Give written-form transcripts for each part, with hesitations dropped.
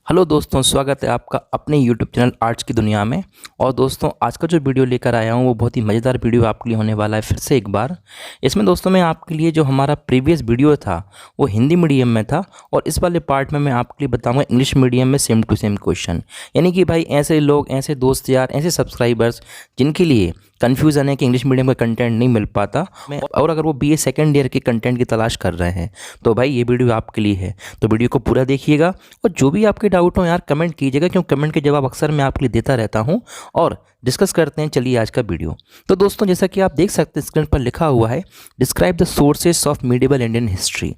Hello दोस्तों, स्वागत है आपका अपने यूट्यूब चैनल आर्ट्स की दुनिया में। और दोस्तों, आज का जो वीडियो लेकर आया हूँ वो बहुत ही मज़ेदार वीडियो आपके लिए होने वाला है। फिर से एक बार इसमें दोस्तों मैं आपके लिए जो हमारा प्रीवियस वीडियो था वो हिंदी मीडियम में था, और इस वाले पार्ट में मैं आपके लिए बताऊँगा इंग्लिश मीडियम में सेम टू सेम क्वेश्चन। यानी कि भाई ऐसे लोग, ऐसे दोस्त यार, ऐसे सब्सक्राइबर्स जिनके लिए कन्फ्यूज़न है कि इंग्लिश मीडियम का कंटेंट नहीं मिल पाता, और अगर वो बीए सेकेंड ईयर के कंटेंट की तलाश कर रहे हैं तो भाई ये वीडियो आपके लिए है। तो वीडियो को पूरा देखिएगा और जो भी आपके डाउट हो यार कमेंट कीजिएगा, क्योंकि कमेंट के जवाब अक्सर मैं आपके लिए देता रहता हूँ। और डिस्कस करते हैं, चलिए आज का वीडियो। तो दोस्तों, जैसा कि आप देख सकते हैं स्क्रीन पर लिखा हुआ है, describe the sources of medieval Indian history.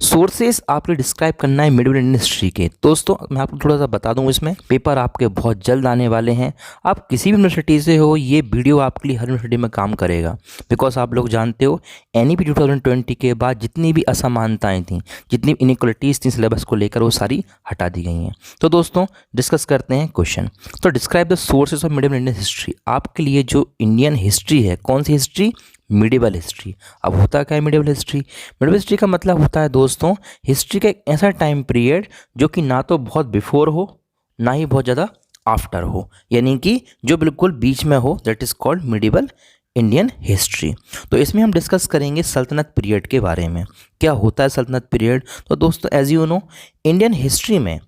Sources आपको डिस्क्राइब करना है मिडिवल इंडियन हिस्ट्री के। दोस्तों मैं आपको थोड़ा सा बता दूं, इसमें पेपर आपके बहुत जल्द आने वाले हैं। आप किसी भी यूनिवर्सिटी से हो, ये वीडियो आपके लिए हर यूनिवर्सिटी में काम करेगा। बिकॉज आप लोग जानते हो एनईपी 2020 के बाद जितनी भी असमानताएं थी, जितनी इनइक्वलिटीज़ थी सिलेबस को लेकर, वो सारी हटा दी गई हैं। तो दोस्तों डिस्कस करते हैं क्वेश्चन। तो describe the sources of medieval Indian history. आपके लिए जो इंडियन हिस्ट्री है, कौन सी हिस्ट्री? Medieval history. अब होता क्या है मिडिवल हिस्ट्री? मिडिवल हिस्ट्री का मतलब होता है दोस्तों हिस्ट्री का एक ऐसा टाइम पीरियड जो कि ना तो बहुत बिफोर हो, ना ही बहुत ज़्यादा आफ्टर हो, यानी कि जो बिल्कुल बीच में हो, that is called medieval Indian history. तो इसमें हम डिस्कस करेंगे सल्तनत पीरियड के बारे में। क्या होता है सल्तनत पीरियड? तो दोस्तों as you know, Indian history में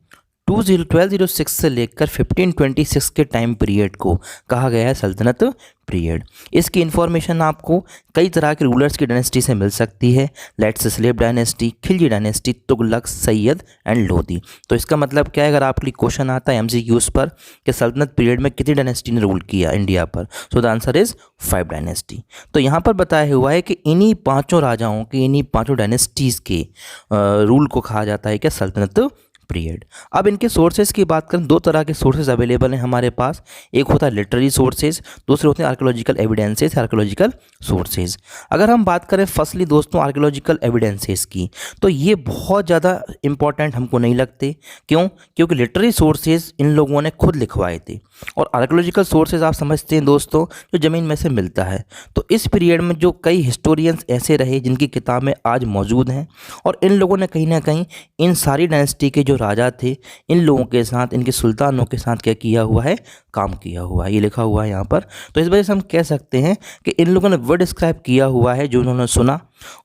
1206 से लेकर 1526 के टाइम पीरियड को कहा गया है सल्तनत पीरियड। इसकी इन्फॉर्मेशन आपको कई तरह के रूलर्स की डायनेस्टी से मिल सकती है। Let's slave dynasty, Khilji dynasty, Tughlaq, Syed and Lodhi. तो इसका मतलब क्या है? अगर आपके लिए क्वेश्चन आता है एमसीक्यूज पर कि सल्तनत पीरियड में कितनी डायनेस्टी ने रूल किया इंडिया पर, so the answer is 5 dynasty. तो यहाँ पर बताया हुआ है कि इन्हीं पाँचों राजाओं के, इन्हीं पाँचों डायनेस्टीज़ के रूल को कहा जाता है क्या? सल्तनत पीरियड। अब इनके सोर्सेज की बात करें, दो तरह के सोर्सेज अवेलेबल हैं हमारे पास। एक होता है लिटरेरी सोर्सेज, दूसरे होते हैं आर्कियोलॉजिकल एविडेंसेस, आर्कियोलॉजिकल सोर्सेज। अगर हम बात करें फर्स्टली दोस्तों आर्कियोलॉजिकल एविडेंसेस की, तो ये बहुत ज़्यादा इंपॉर्टेंट हमको नहीं लगते। क्यों? क्योंकि लिटरेरी सोर्सेज इन लोगों ने खुद लिखवाए थे, और आर्कियोलॉजिकल सोर्सेज आप समझते हैं दोस्तों जो ज़मीन में से मिलता है। तो इस पीरियड में जो कई हिस्टोरियंस ऐसे रहे जिनकी किताबें आज मौजूद हैं, और इन लोगों ने कहीं ना कहीं इन सारी डायनेस्टी के जो राजा थे, इन लोगों के साथ, इनके सुल्तानों के साथ क्या किया हुआ है? काम किया हुआ है। ये लिखा हुआ है यहाँ पर। तो इस वजह से हम कह सकते हैं कि इन लोगों ने वो डिस्क्राइब किया हुआ है जो उन्होंने सुना,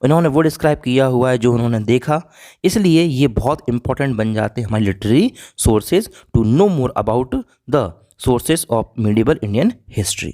इन्होंने वो डिस्क्राइब किया हुआ है जो उन्होंने देखा। इसलिए ये बहुत इंपॉर्टेंट बन जाते हैं हमारी literary sources to know more about the sources of medieval Indian history.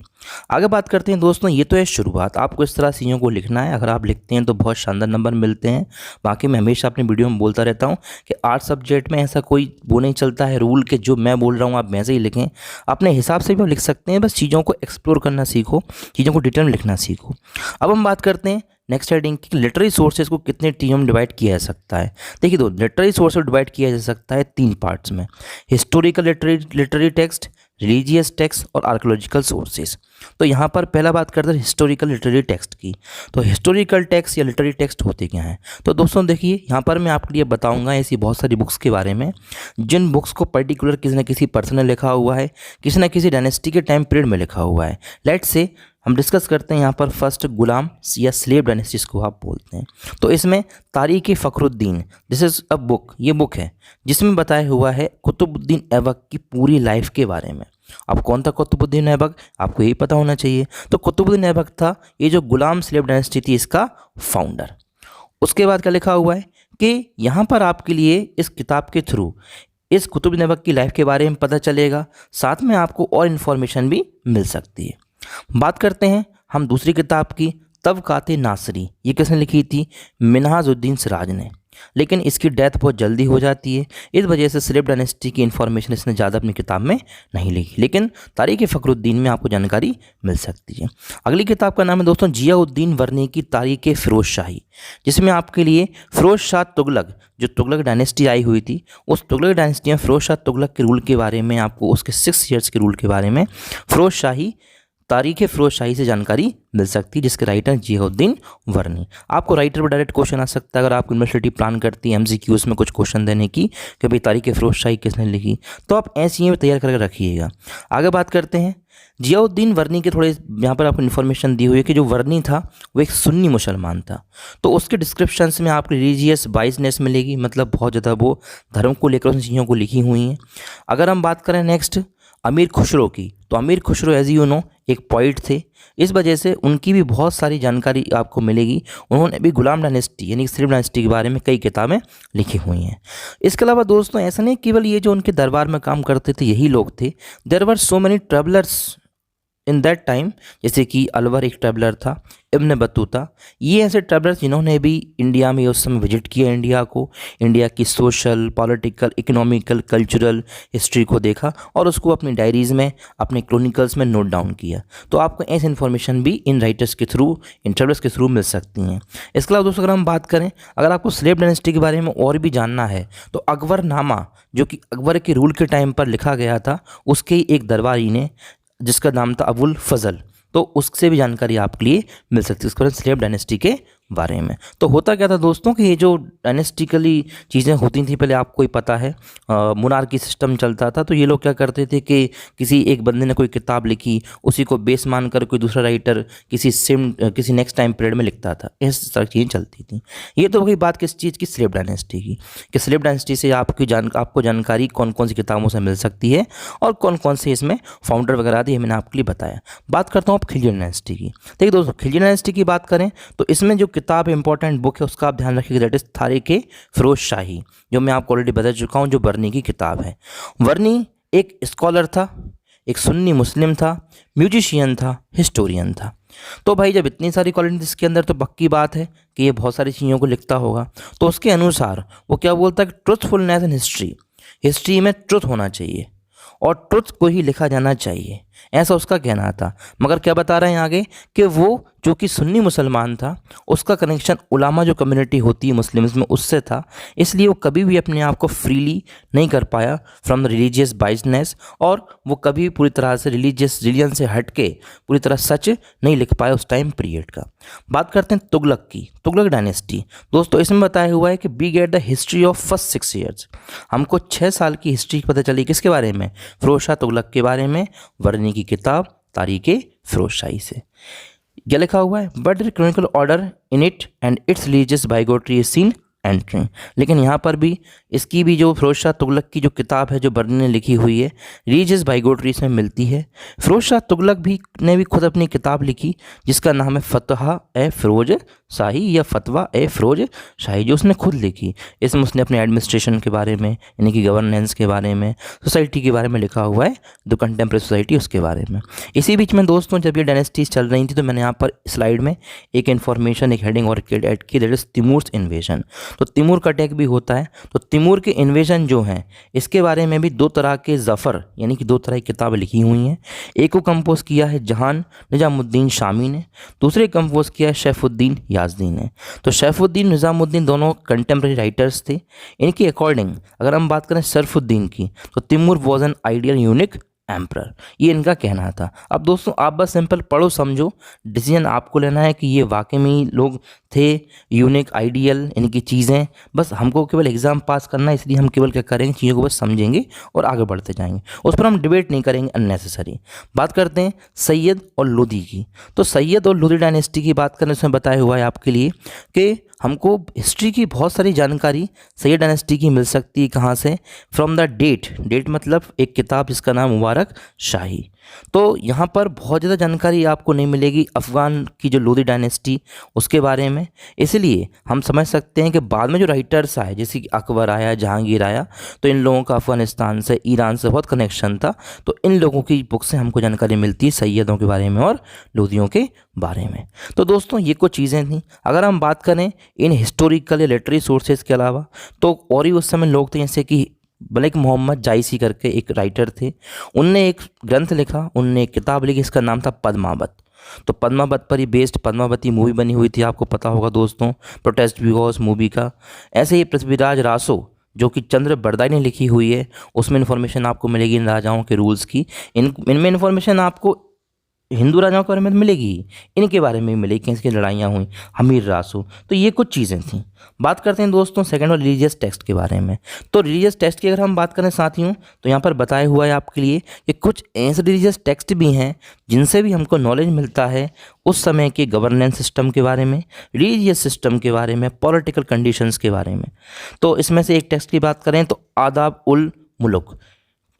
आगे बात करते हैं दोस्तों, ये तो है शुरुआत। आपको इस तरह चीज़ों को लिखना है। अगर आप लिखते हैं तो बहुत शानदार नंबर मिलते हैं। बाकी मैं हमेशा अपनी वीडियो में बोलता रहता हूँ कि आर्ट सब्जेक्ट में ऐसा कोई वो नहीं चलता है रूल के जो मैं बोल रहा हूँ आप वैसे ही लिखें। अपने हिसाब से भी आप लिख सकते हैं, बस चीज़ों को एक्सप्लोर करना सीखो, चीज़ों को डिटेल में लिखना सीखो। अब हम बात करते हैं नेक्स्ट हेडिंग की, लिटरेरी सोर्सेज को कितने टीम में डिवाइड किया जा सकता है। देखिए दो लिटरेरी सोर्स को डिवाइड किया जा सकता है 3 पार्ट्स में: historical literary text, religious text और आर्कियोलॉजिकल सोर्सेज। तो यहाँ पर पहला बात करते हैं हिस्टोरिकल लिटरेरी टेक्स्ट की। तो हिस्टोरिकल टेक्स्ट या लिटरेरी टेक्स्ट होते क्या हैं? तो दोस्तों देखिए, यहाँ पर मैं आपके लिए बताऊँगा ऐसी बहुत सारी बुक्स के बारे में, जिन बुक्स को पर्टिकुलर किसी न किसी पर्सन ने लिखा हुआ है, किसी न किसी डायनेस्टी के टाइम पीरियड में लिखा हुआ है। लेट्स से हम डिस्कस करते हैं यहाँ पर फर्स्ट गुलाम या स्लेव डायनेस्टीज को आप बोलते हैं। तो इसमें तारीख़ Fakhruddin, this is a book, ये बुक है जिसमें बताया हुआ है कुतुबुद्दीन ऐबक की पूरी लाइफ के बारे में। अब कौन था कुतुबुद्दीन ऐबक? आपको यही पता होना चाहिए। तो कुतुबुद्दीन ऐबक था ये जो गुलाम स्लेव डायनेस्टी थी इसका फाउंडर। उसके बाद क्या लिखा हुआ है कि यहाँ पर आपके लिए इस किताब के थ्रू इस कुतुबुद्दीन ऐबक की लाइफ के बारे में पता चलेगा, साथ में आपको और इन्फॉर्मेशन भी मिल सकती है। बात करते हैं हम दूसरी किताब की, तबक़ात-ए नासरी। ये किसने लिखी थी? मिन्हाजुद्दीन सिराज ने। लेकिन इसकी डेथ बहुत जल्दी हो जाती है, इस वजह से स्लेव डायनेस्टी की इन्फॉर्मेशन इसने ज़्यादा अपनी किताब में नहीं लिखी, लेकिन तारीख़ फ़खरुद्दीन में आपको जानकारी मिल सकती है। अगली किताब का नाम है दोस्तों जियाउद्दीन वर्नी की तारीख़ फ़िरोज़ शाही, जिसमें आपके लिए फ़िरोज़ शाह तुगलक, जो तुगलक डायनेस्टी आई हुई थी, उस तुगलक डायनेस्टी में फ़िरोज़ शाह तुगलक के रूल के बारे में, आपको उसके 6 ईयर्स के रूल के बारे में फ़िरोज़ शाही तारीख फिरोज शाही से जानकारी मिल सकती है, जिसके राइटर जियाउद्दीन वर्नी। आपको राइटर पर डायरेक्ट क्वेश्चन आ सकता है अगर आपको यूनिवर्सिटी प्लान करती है एमसीक्यूज में कुछ क्वेश्चन देने की कि भाई तारीख फिरोज शाही किसने लिखी, तो आप ऐसी में तैयार करके रखिएगा। आगे बात करते हैं जियाउद्दीन वर्नी के। थोड़े यहाँ पर आपको इन्फॉर्मेशन दी हुई है कि जो वर्नी था वो एक सुन्नी मुसलमान था, तो उसके डिस्क्रिप्शंस में आपको रिलीजियस बाइसनेस मिलेगी, मतलब बहुत ज़्यादा वो धर्म को लेकर उन चीज़ों को लिखी हुई हैं। अगर हम बात करें नेक्स्ट अमीर खुसरो की, तो अमीर खुसरो एज यू नो एक पॉइट थे, इस वजह से उनकी भी बहुत सारी जानकारी आपको मिलेगी। उन्होंने भी गुलाम डायनेस्टी यानी सिल्व डायनेस्टी के बारे में कई किताबें लिखी हुई हैं। इसके अलावा दोस्तों ऐसा नहीं केवल ये जो उनके दरबार में काम करते थे यही लोग थे, there were so many travellers in that time, जैसे कि अलवर एक ट्रैवलर था, इब्न बतूता, ये ऐसे ट्रैवलर्स जिन्होंने भी इंडिया में उस समय विजिट किया इंडिया को, इंडिया की social, political, economical, cultural history को देखा और उसको अपनी डायरीज़ में, अपने क्रोनिकल्स में नोट डाउन किया। तो आपको ऐसी इन्फॉर्मेशन भी इन राइटर्स के थ्रू, इन ट्रैवलर्स के थ्रू मिल सकती हैं। इसके अलावा दोस्तों अगर हम बात करें, अगर आपको स्लेव डायनेस्टी के बारे में और भी जानना है तो अकबरनामा, जो कि अकबर के रूल के टाइम पर लिखा गया था, उसके ही एक दरबारी ने जिसका नाम था अबुल फजल, तो उससे भी जानकारी आपके लिए मिल सकती है उसके बाद स्लेव डायनेस्टी के बारे में। तो होता क्या था दोस्तों कि ये जो डायनेस्टिकली चीज़ें होती थी पहले आपको ही पता है, मोनार्की सिस्टम चलता था, तो ये लोग क्या करते थे कि किसी एक बंदे ने कोई किताब लिखी, उसी को बेस मानकर कोई दूसरा राइटर किसी नेक्स्ट टाइम पीरियड में लिखता था, इस तरह की चीज़ें चलती थी। ये तो वही बात किस चीज़ की, स्लेव डायनेस्टी की, कि स्लेव डायनेस्टी से आपको जानकारी कौन कौन सी किताबों से मिल सकती है और कौन कौन से इसमें फाउंडर वगैरह थे, मैंने आपके लिए बताया। बात करता हूँ अब खिलजी डायनेस्टी की। देखिए दोस्तों खिलजी डायनेस्टी की बात करें तो इसमें जो किताब इंपॉर्टेंट बुक है उसका आप ध्यान रखिएगा, दैट इज तारीख फिरोज शाही, जो मैं आपको ऑलरेडी बता चुका हूँ, जो वर्नी की किताब है। वर्नी एक स्कॉलर था, एक सुन्नी मुस्लिम था, म्यूजिशियन था, हिस्टोरियन था। तो भाई जब इतनी सारी क्वालिटी इसके अंदर, तो पक्की बात है कि ये बहुत सारी चीज़ों को लिखता होगा। तो उसके अनुसार वो क्या बोलता है कि ट्रुथफुलनेस इन हिस्ट्री में ट्रुथ होना चाहिए और ट्रुथ को ही लिखा जाना चाहिए, ऐसा उसका कहना था। मगर क्या बता रहे हैं आगे कि वो जो कि सुन्नी मुसलमान था, उसका कनेक्शन उलामा जो कम्युनिटी होती है मुस्लिम्स में उससे था, इसलिए वो कभी भी अपने आप को फ्रीली नहीं कर पाया फ्रॉम द रिलीजियस बाइसनेस, और वो कभी पूरी तरह से रिलीजन से हट के पूरी तरह सच नहीं लिख पाया उस टाइम पीरियड का। बात करते हैं तुगलक की, तुगलक डायनेस्टी। दोस्तों इसमें बताया हुआ है कि we get the history of first 6 years, हमको 6 साल की हिस्ट्री पता चली किसके बारे में, फिरोज शाह तुगलक के बारे में, वर्नी की किताब तारीख फिरोज शाही से। क्या लिखा हुआ है, but the chronicle order in it and it's religious bigotry is seen entry. लेकिन यहाँ पर भी इसकी भी जो फिरोज शाह तुगलक की जो किताब है जो वर्नी ने लिखी हुई है, रिलीजियस बाइगोट्रीज में मिलती है। फिरोज शाह तुगलक ने भी खुद अपनी किताब लिखी जिसका नाम है फतहा ए फिरोज शाही या फतवा ए फिरोज शाही, जो उसने खुद लिखी। इसमें उसने अपने एडमिनिस्ट्रेशन के बारे में, यानी कि गवर्नेंस के बारे में, सोसाइटी के बारे में लिखा हुआ है, जो कंटेम्प्रेरी सोसाइटी उसके बारे में। इसी बीच में दोस्तों जब ये डायनेस्टीज चल रही थी तो मैंने यहाँ पर स्लाइड में एक इन्फॉर्मेशन, एक हेडिंग और ऐड की, दैट इज तिमूर्स इन्वेजन। तो तिमूर का अटैक भी होता है। तो तिमूर के इन्वेजन जो हैं इसके बारे में भी 2 तरह के ज़फ़र यानी कि 2 तरह की किताबें लिखी हुई हैं। एक को कंपोज किया है जहान निज़ामुद्दीन शामी ने, दूसरे कंपोज किया है सैफुद्दीन याज़दी ने। तो सैफुद्दीन निज़ामुद्दीन दोनों कंटेम्प्रेरी राइटर्स थे। इनके अकॉर्डिंग अगर हम बात करें सरफुद्दीन की, तो Timur was an ideal unique emperor, ये इनका कहना था। अब दोस्तों आप बस सिंपल पढ़ो समझो, डिसीजन आपको लेना है कि ये वाकई में लोग थे यूनिक आइडियल, इनकी चीज़ें, बस हमको केवल एग्ज़ाम पास करना है, इसलिए हम केवल क्या करेंगे, चीज़ों को बस समझेंगे और आगे बढ़ते जाएंगे, उस पर हम डिबेट नहीं करेंगे अननेसेसरी। बात करते हैं सैयद और लोधी की। तो सैयद और लोधी डायनेस्टी की बात करने से बताया हुआ है आपके लिए कि हमको हिस्ट्री की बहुत सारी जानकारी सैयद डायनेस्टी की मिल सकती है। कहाँ से, फ्रॉम द डेट मतलब एक किताब जिसका नाम मुबारक शाही। तो यहाँ पर बहुत ज़्यादा जानकारी आपको नहीं मिलेगी अफ़गान की जो लोधी डायनेस्टी उसके बारे में, इसलिए हम समझ सकते हैं कि बाद में जो राइटर्स आए जैसे कि अकबर आया, जहांगीर आया, तो इन लोगों का अफ़गानिस्तान से, ईरान से बहुत कनेक्शन था। तो इन लोगों की बुक से हमको जानकारी मिलती है सैयदों के बारे में और लोधियों के बारे में। तो दोस्तों ये कुछ चीज़ें थी। अगर हम बात करें इन हिस्टोरिकल या लिटरेरी सोर्सेज के अलावा, तो और ही उस समय लोग थे जैसे कि मलिक मोहम्मद जायसी करके एक राइटर थे, उनने एक ग्रंथ लिखा, उनने एक किताब लिखी, इसका नाम था पद्मावत। तो पद्मावत पर ही बेस्ड पद्मावती मूवी बनी हुई थी, आपको पता होगा दोस्तों, प्रोटेस्ट भी हुआ उस मूवी का। ऐसे ही पृथ्वीराज रासो जो कि चंद्र बरदाई ने लिखी हुई है, उसमें इन्फॉर्मेशन आपको मिलेगी इन राजाओं के रूल्स की। इनमें इन्फॉर्मेशन आपको हिंदू राजाओं के बारे में तो मिलेगी ही, इनके बारे में भी मिलेगी, कैसी लड़ाइयाँ हुई, हमीर रासो, तो ये कुछ चीज़ें थी। बात करते हैं दोस्तों सेकंड और रिलीजियस टेक्स्ट के बारे में। तो रिलीजियस टेक्स्ट की अगर हम बात करें साथियों, तो यहाँ पर बताया हुआ है आपके लिए कि कुछ ऐसे रिलीजियस टेक्स्ट भी हैं जिनसे भी हमको नॉलेज मिलता है उस समय के गवर्नेंस सिस्टम के बारे में, रिलीजियस सिस्टम के बारे में, पॉलिटिकल कंडीशंस के बारे में। तो इसमें से एक टेक्स्ट की बात करें तो आदाब उल मुल्क,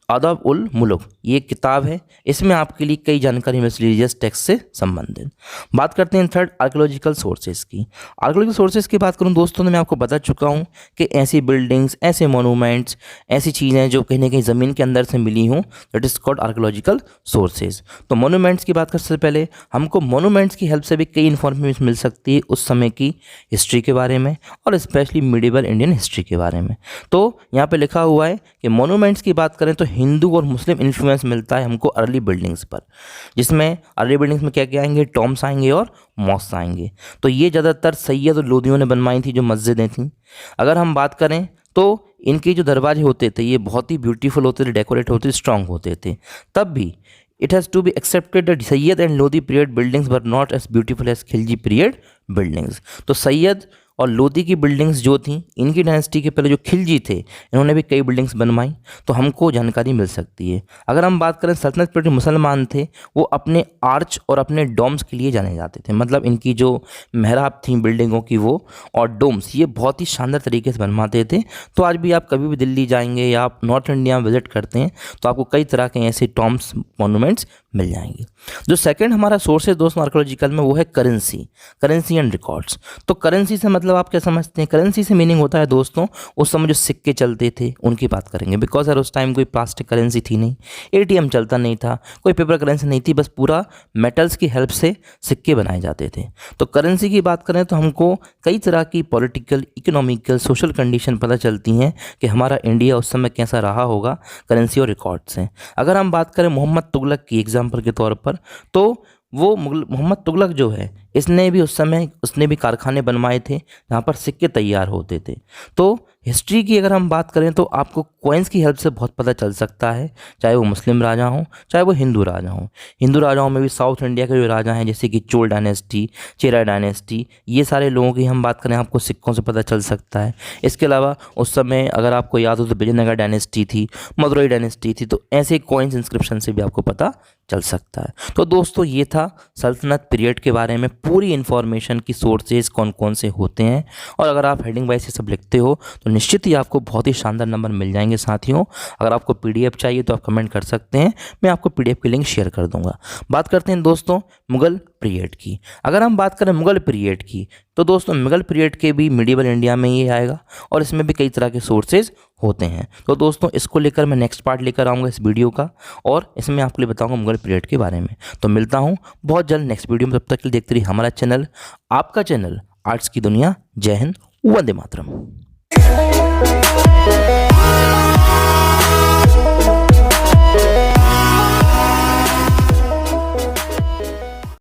आदाब उल मुल्क ये एक किताब है, इसमें आपके लिए कई जानकारी मिल रिलीजियस टेक्स्ट से संबंधित। बात करते हैं थर्ड आर्कियोलॉजिकल सोर्सेज की। आर्कियोलॉजिकल सोर्सेज की बात करूं दोस्तों तो मैं आपको बता चुका हूं कि ऐसी बिल्डिंग्स, ऐसे मोनूमेंट्स, ऐसी चीज़ें जो कहीं ना कहीं ज़मीन के अंदर से मिली हों, that is called archaeological sources. तो मोनूमेंट्स की बात करने से पहले हमको मोनूमेंट्स की हेल्प से भी कई इन्फॉर्मेशन मिल सकती है उस समय की हिस्ट्री के बारे में और स्पेशली मिडिवल इंडियन हिस्ट्री के बारे में। तो यहाँ पर लिखा हुआ है कि मोनूमेंट्स की बात करें तो हिंदू और मुस्लिम इन्फ्लुएंस मिलता है हमको अर्ली बिल्डिंग्स पर, जिसमें अर्ली बिल्डिंग्स में क्या क्या आएंगे, टॉम्स आएंगे और मॉस्क आएंगे। तो ये ज़्यादातर सैयद और लोदियों ने बनवाई थी, जो मस्जिदें थीं। अगर हम बात करें तो इनके जो दरवाजे होते थे ये बहुत ही ब्यूटीफुल होते थे, डेकोरेट होते, स्ट्रॉन्ग होते थे। तब भी it has to be accepted that Sayyid and Lodi period buildings were not as beautiful as Khilji period buildings. तो सैयद और लोदी की बिल्डिंग्स जो थी, इनकी डायनेस्टी के पहले जो खिलजी थे, इन्होंने भी कई बिल्डिंग्स बनवाई, तो हमको जानकारी मिल सकती है। अगर हम बात करें सल्तनत पीरियड मुसलमान थे, वो अपने आर्च और अपने डोम्स के लिए जाने जाते थे, मतलब इनकी जो मेहराब थी बिल्डिंगों की वो और डोम्स, ये बहुत ही शानदार तरीके से बनवाते थे। तो आज भी आप कभी भी दिल्ली जाएंगे या आप नॉर्थ इंडिया में विजिट करते हैं तो आपको कई तरह के ऐसे टॉम्स मोनूमेंट्स मिल जाएंगे। जो सेकंड हमारा सोर्स है दोस्तों आर्कियोलॉजिकल में, वो है करेंसी, करेंसी एंड रिकॉर्ड्स। तो करेंसी से मतलब आप क्या समझते हैं? करेंसी से मीनिंग होता है दोस्तों उस समय जो सिक्के चलते थे उनकी बात करेंगे, बिकॉज यार उस टाइम कोई प्लास्टिक करेंसी थी नहीं, एटीएम चलता नहीं था, कोई पेपर करेंसी नहीं थी, बस पूरा मेटल्स की हेल्प से सिक्के बनाए जाते थे। तो करेंसी की बात करें तो हमको कई तरह की पॉलिटिकल, इकोनॉमिकल, सोशल कंडीशन पता चलती हैं कि हमारा इंडिया उस समय कैसा रहा होगा करेंसी और रिकॉर्ड से। अगर हम बात करें मोहम्मद तुगलक की एग्जाम्पल के तौर पर, तो वो मोहम्मद तुगलक जो है, इसने भी उस समय उसने भी कारखाने बनवाए थे जहाँ पर सिक्के तैयार होते थे। तो हिस्ट्री की अगर हम बात करें तो आपको कॉइन्स की हेल्प से बहुत पता चल सकता है, चाहे वो मुस्लिम राजा हों चाहे वो हिंदू राजा हों। हिंदू राजाओं में भी साउथ इंडिया के जो राजा हैं जैसे कि चोल डायनेस्टी, चेरा डायनेस्टी, ये सारे लोगों की हम बात करें आपको सिक्कों से पता चल सकता है। इसके अलावा उस समय अगर आपको याद हो तो विजयनगर डायनेस्टी थी, मदुरई डायनेस्टी थी, तो ऐसे कॉइन्स इंस्क्रिप्शन से भी आपको पता चल सकता है। तो दोस्तों ये था सल्तनत पीरियड के बारे में पूरी इन्फॉर्मेशन की सोर्सेज कौन कौन से होते हैं। और अगर आप हेडिंग वाइज ये सब लिखते हो तो निश्चित ही आपको बहुत ही शानदार नंबर मिल जाएंगे साथियों। अगर आपको पीडीएफ चाहिए तो आप कमेंट कर सकते हैं, मैं आपको पीडीएफ की लिंक शेयर कर दूंगा। बात करते हैं दोस्तों मुगल पीरियड की। अगर हम बात करें मुगल पीरियड की तो दोस्तों मुगल पीरियड के भी मिडिवल इंडिया में ही आएगा और इसमें भी कई तरह के सोर्सेज होते हैं। तो दोस्तों इसको लेकर मैं नेक्स्ट पार्ट लेकर आऊँगा इस वीडियो का और इसमें आपको लिए बताऊँगा मुगल पीरियड के बारे में। तो मिलता हूँ बहुत जल्द नेक्स्ट वीडियो में, तब तक के लिए देखते रहिए हमारा चैनल, आपका चैनल आर्ट्स की दुनिया। जय हिंद, वंदे मातरम।